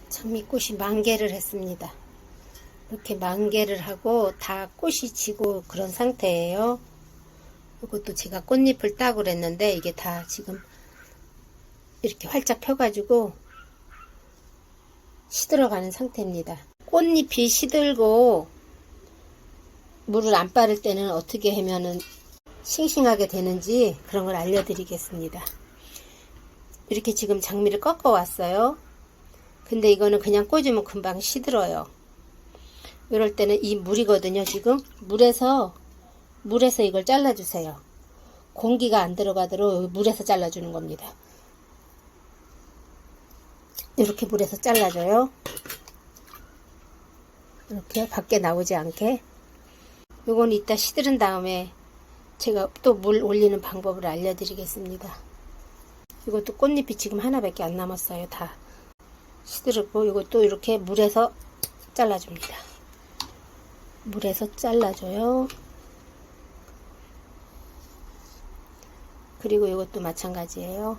장미꽃이 만개를 했습니다. 이렇게 만개를 하고 다 꽃이 지고 그런 상태예요. 이것도 제가 꽃잎을 따고 그랬는데 이게 다 지금 이렇게 활짝 펴가지고 시들어가는 상태입니다. 꽃잎이 시들고 물을 안 빠를 때는 어떻게 하면은 싱싱하게 되는지 그런 걸 알려드리겠습니다. 이렇게 지금 장미를 꺾어 왔어요. 근데 이거는 그냥 꽂으면 금방 시들어요. 이럴 때는 이 물이거든요. 지금 물에서 이걸 잘라주세요. 공기가 안 들어가도록 물에서 잘라주는 겁니다. 이렇게 물에서 잘라줘요. 이렇게 밖에 나오지 않게. 요건 이따 시들은 다음에 제가 또 물 올리는 방법을 알려드리겠습니다. 이것도 꽃잎이 지금 하나밖에 안 남았어요. 다 시들었고, 이것도 이렇게 물에서 잘라줍니다. 물에서 잘라줘요. 그리고 이것도 마찬가지예요.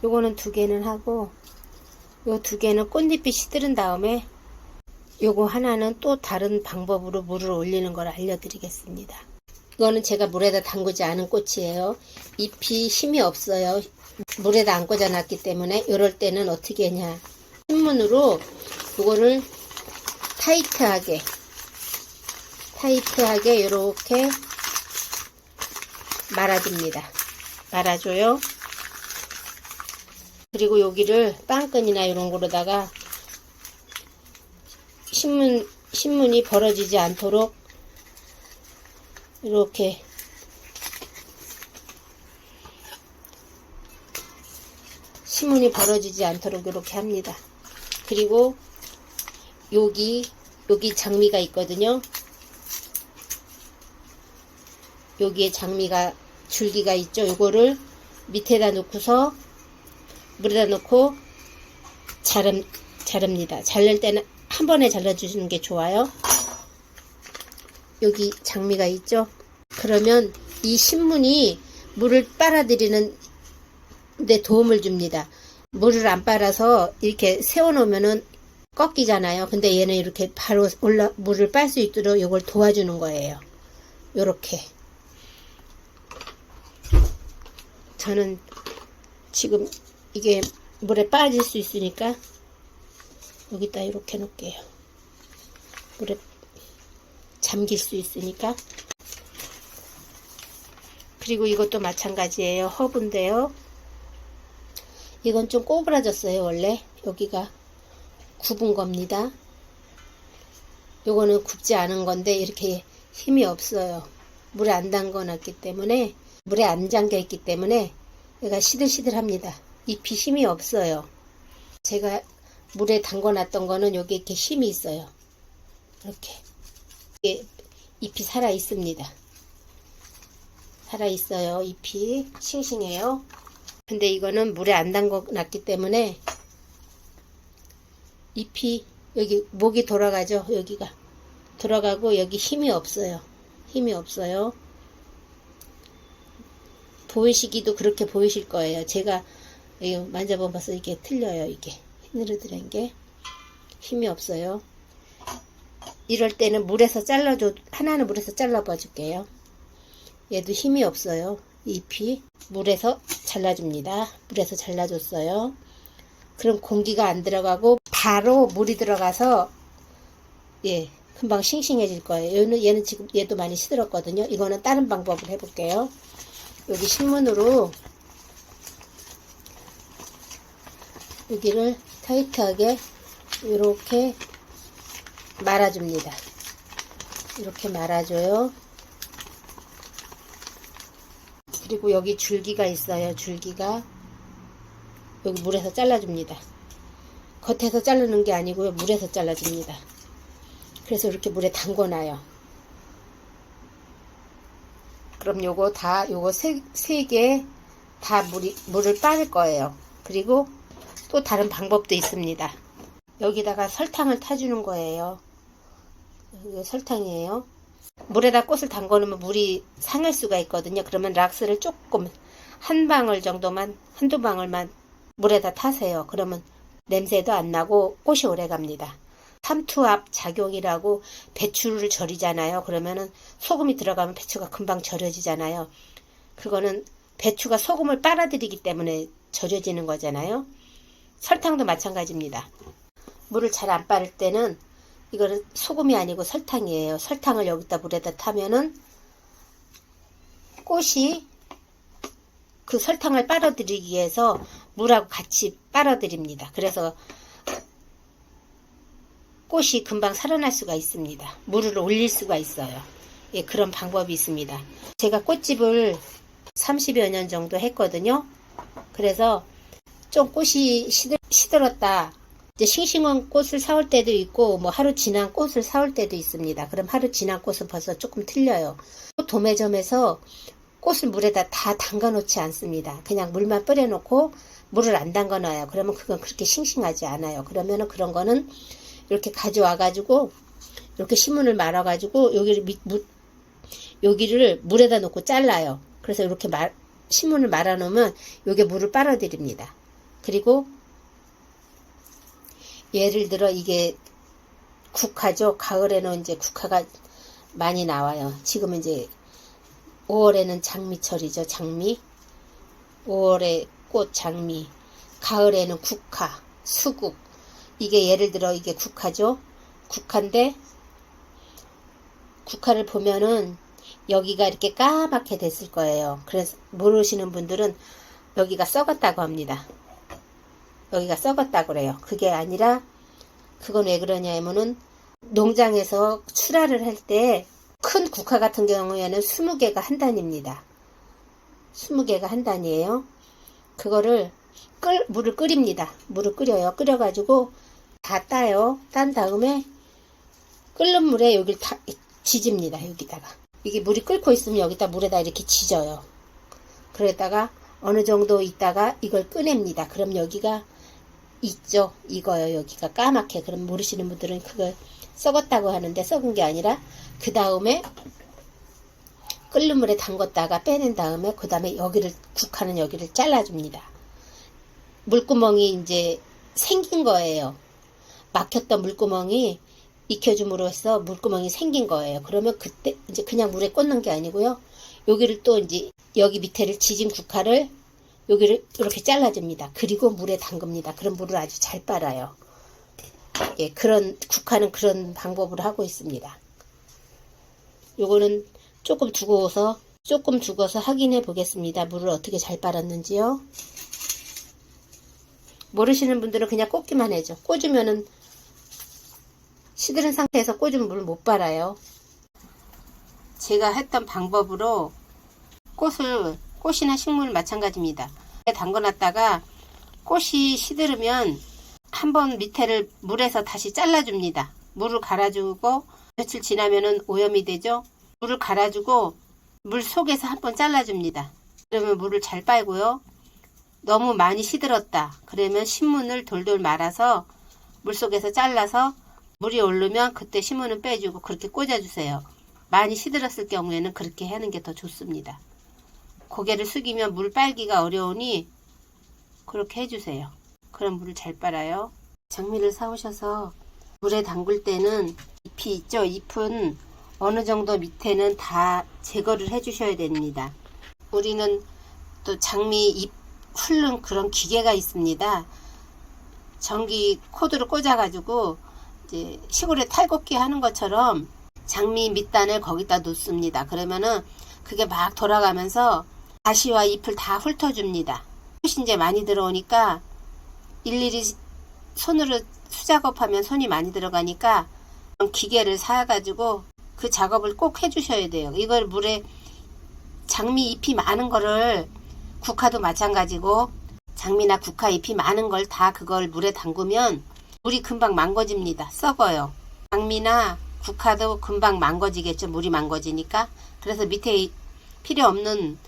요거는 두 개는 하고, 요 두 개는 꽃잎이 시들은 다음에 요거 하나는 또 다른 방법으로 물을 올리는 걸 알려드리겠습니다. 이거는 제가 물에다 담그지 않은 꽃이에요. 잎이 힘이 없어요. 물에다 안 꽂아놨기 때문에. 이럴 때는 어떻게 하냐, 신문으로 이거를 타이트하게 이렇게 말아줍니다. 말아줘요. 그리고 여기를 빵끈이나 이런 거로다가 신문이 벌어지지 않도록 이렇게 신문이 벌어지지 않도록 이렇게 합니다. 그리고 여기 장미가 있거든요. 여기에 줄기가 있죠. 이거를 밑에다 놓고서 물에다 놓고 자릅니다. 자를 때는 한 번에 잘라주시는 게 좋아요. 여기 장미가 있죠. 그러면 이 신문이 물을 빨아들이는 데 도움을 줍니다. 물을 안 빨아서 이렇게 세워놓으면은 꺾이잖아요. 근데 얘는 이렇게 바로 물을 빨 수 있도록 이걸 도와주는 거예요. 요렇게. 저는 지금 이게 물에 빠질 수 있으니까 여기다 이렇게 놓을게요. 물에 잠길 수 있으니까. 그리고 이것도 마찬가지예요. 허브인데요. 이건 좀 꼬부라졌어요. 원래 여기가 굽은 겁니다. 요거는 굽지 않은 건데 이렇게 힘이 없어요. 물에 안 담궈놨기 때문에, 물에 안 잠겨있기 때문에 얘가 시들시들합니다. 잎이 힘이 없어요. 제가 물에 담궈놨던 거는 여기 이렇게 힘이 있어요. 이렇게 잎이 살아 있습니다. 살아 있어요. 잎이 싱싱해요. 근데 이거는 물에 안 담궈놨기 때문에 잎이 여기 목이 돌아가죠. 여기가 돌아가고 여기 힘이 없어요. 힘이 없어요. 보이시기도 그렇게 보이실 거예요. 제가 만져봐서 이게 틀려요. 이게 흐느러드는 게 힘이 없어요. 이럴 때는 물에서 하나는 물에서 잘라봐 줄게요. 얘도 힘이 없어요. 잎이. 물에서 잘라줍니다. 물에서 잘라줬어요. 그럼 공기가 안 들어가고 바로 물이 들어가서 금방 싱싱해질 거예요. 얘는 지금 얘도 많이 시들었거든요. 이거는 다른 방법을 해볼게요. 여기 신문으로 여기를 타이트하게 이렇게 말아줍니다. 이렇게 말아줘요. 그리고 여기 줄기가 있어요. 줄기가 여기 물에서 잘라줍니다. 겉에서 자르는 게 아니고요. 물에서 잘라줍니다. 그래서 이렇게 물에 담궈놔요. 그럼 요거 세 개 다 물을 빠를 거예요. 그리고 또 다른 방법도 있습니다. 여기다가 설탕을 타주는 거예요. 이게 설탕이에요. 물에다 꽃을 담궈놓으면 물이 상할 수가 있거든요. 그러면 락스를 조금 한두 방울만 물에다 타세요. 그러면 냄새도 안 나고 꽃이 오래 갑니다. 삼투압 작용이라고 배추를 절이잖아요. 그러면은 소금이 들어가면 배추가 금방 절여지잖아요. 그거는 배추가 소금을 빨아들이기 때문에 절여지는 거잖아요. 설탕도 마찬가지입니다. 물을 잘 안 빠를 때는 이거는 소금이 아니고 설탕이에요. 설탕을 여기다 물에다 타면은 꽃이 그 설탕을 빨아들이기 위해서 물하고 같이 빨아들입니다. 그래서 꽃이 금방 살아날 수가 있습니다. 물을 올릴 수가 있어요. 예, 그런 방법이 있습니다. 제가 꽃집을 30여 년 정도 했거든요. 그래서 좀 꽃이 시들었다. 이제 싱싱한 꽃을 사올 때도 있고, 뭐 하루 지난 꽃을 사올 때도 있습니다. 그럼 하루 지난 꽃은 벌써 조금 틀려요. 도매점에서 꽃을 물에다 다 담가 놓지 않습니다. 그냥 물만 뿌려놓고 물을 안 담가 놔요. 그러면 그건 그렇게 싱싱하지 않아요. 그러면은 그런 거는 이렇게 가져와 가지고 이렇게 신문을 말아 가지고 여기를 물에다 놓고 잘라요. 그래서 이렇게 신문을 말아 놓으면 요게 물을 빨아들입니다. 그리고 예를 들어 이게 국화죠. 가을에는 이제 국화가 많이 나와요. 지금은 이제 5월에는 장미철이죠. 장미. 5월에 꽃 장미. 가을에는 국화, 수국. 이게 예를 들어 이게 국화죠. 국화인데 국화를 보면은 여기가 이렇게 까맣게 됐을 거예요. 그래서 모르시는 분들은 여기가 썩었다고 합니다. 여기가 썩었다고 그래요. 그게 아니라 그건 왜 그러냐 하면은 농장에서 출하를 할 때 큰 국화 같은 경우에는 20개가 한 단입니다. 20개가 한 단이에요. 그거를 물을 끓입니다. 물을 끓여요. 끓여가지고 다 따요. 딴 다음에 끓는 물에 여기를 다 지집니다. 여기다가. 이게 물이 끓고 있으면 여기다 물에다 이렇게 지져요. 그러다가 어느 정도 있다가 이걸 꺼냅니다. 그럼 여기가 있죠. 이거요. 여기가 까맣게. 그럼 모르시는 분들은 그걸 썩었다고 하는데 썩은 게 아니라 그 다음에 끓는 물에 담궜다가 빼낸 다음에 그 다음에 여기를 국화는 여기를 잘라줍니다. 물구멍이 이제 생긴 거예요. 막혔던 물구멍이 익혀줌으로 해서 물구멍이 생긴 거예요. 그러면 그때 이제 그냥 물에 꽂는 게 아니고요. 여기를 또 이제 여기 밑에를 지진 국화를 여기를 이렇게 잘라줍니다. 그리고 물에 담급니다. 그럼 물을 아주 잘 빨아요. 예, 그런 국화는 그런 방법으로 하고 있습니다. 요거는 조금 두고서 확인해 보겠습니다. 물을 어떻게 잘 빨았는지요. 모르시는 분들은 그냥 꽂기만 해죠. 꽂으면은 시들은 상태에서 꽂으면 물을 못 빨아요. 제가 했던 방법으로 꽃이나 식물 마찬가지입니다. 담궈놨다가 꽃이 시들으면 한번 밑에를 물에서 다시 잘라줍니다. 물을 갈아주고 며칠 지나면은 오염이 되죠. 물을 갈아주고 물 속에서 한번 잘라줍니다. 그러면 물을 잘 빨고요. 너무 많이 시들었다. 그러면 신문을 돌돌 말아서 물 속에서 잘라서 물이 오르면 그때 신문을 빼주고 그렇게 꽂아주세요. 많이 시들었을 경우에는 그렇게 하는 게 더 좋습니다. 고개를 숙이면 물 빨기가 어려우니 그렇게 해주세요. 그럼 물을 잘 빨아요. 장미를 사오셔서 물에 담글 때는 잎이 있죠. 잎은 어느 정도 밑에는 다 제거를 해주셔야 됩니다. 우리는 또 장미 잎 훑는 그런 기계가 있습니다. 전기 코드로 꽂아가지고 이제 시골에 탈곡기 하는 것처럼 장미 밑단을 거기다 놓습니다. 그러면은 그게 막 돌아가면서 가시와 잎을 다 훑어줍니다. 꽃이 이제 많이 들어오니까 일일이 손으로 수작업하면 손이 많이 들어가니까 기계를 사가지고 그 작업을 꼭 해주셔야 돼요. 이걸 물에 장미 잎이 많은 거를 국화도 마찬가지고 장미나 국화 잎이 많은 걸 다 그걸 물에 담그면 물이 금방 망가집니다. 썩어요. 장미나 국화도 금방 망가지겠죠. 물이 망가지니까. 그래서 밑에 필요 없는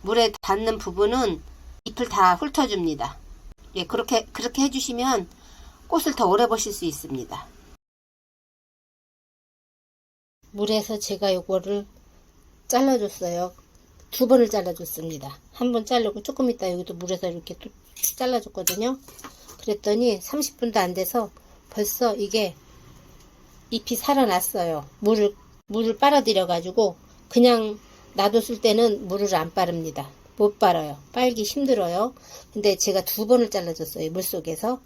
물에 닿는 부분은 잎을 다 훑어줍니다. 예, 그렇게 해주시면 꽃을 더 오래 보실 수 있습니다. 물에서 제가 요거를 잘라줬어요. 2번을 잘라줬습니다. 한 번 자르고 조금 있다 여기도 물에서 이렇게 또 잘라줬거든요. 그랬더니 30분도 안 돼서 벌써 이게 잎이 살아났어요. 물을 빨아들여 가지고 그냥 놔뒀을 때는 물을 안 빠릅니다. 못 빨아요. 빨기 힘들어요. 근데 제가 2번을 잘라줬어요. 물속에서.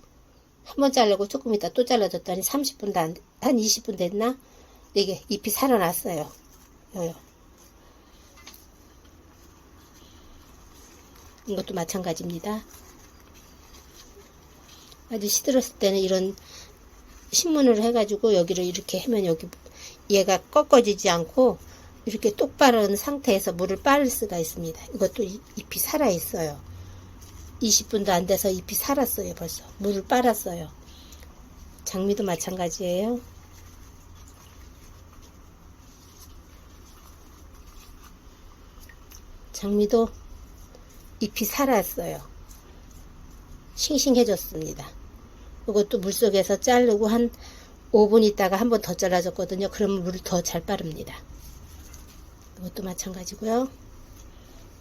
한 번 자르고 조금 있다 또 잘라줬더니 30분도 한 20분 됐나? 이게 잎이 살아났어요. 이것도 마찬가지입니다. 아주 시들었을 때는 이런 신문으로 해가지고 여기를 이렇게 하면 여기 얘가 꺾어지지 않고 이렇게 똑바른 상태에서 물을 빨을 수가 있습니다. 이것도 잎이 살아있어요. 20분도 안 돼서 잎이 살았어요. 벌써 물을 빨았어요. 장미도 마찬가지예요. 장미도 잎이 살았어요. 싱싱해졌습니다. 이것도 물속에서 자르고 한 5분 있다가 한 번 더 잘라줬거든요. 그러면 물을 더 잘 빠릅니다. 이것도 마찬가지고요.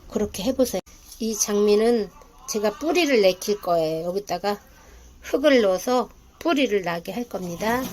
그렇게 해보세요. 이 장미는 제가 뿌리를 내킬 거예요. 여기다가 흙을 넣어서 뿌리를 나게 할 겁니다.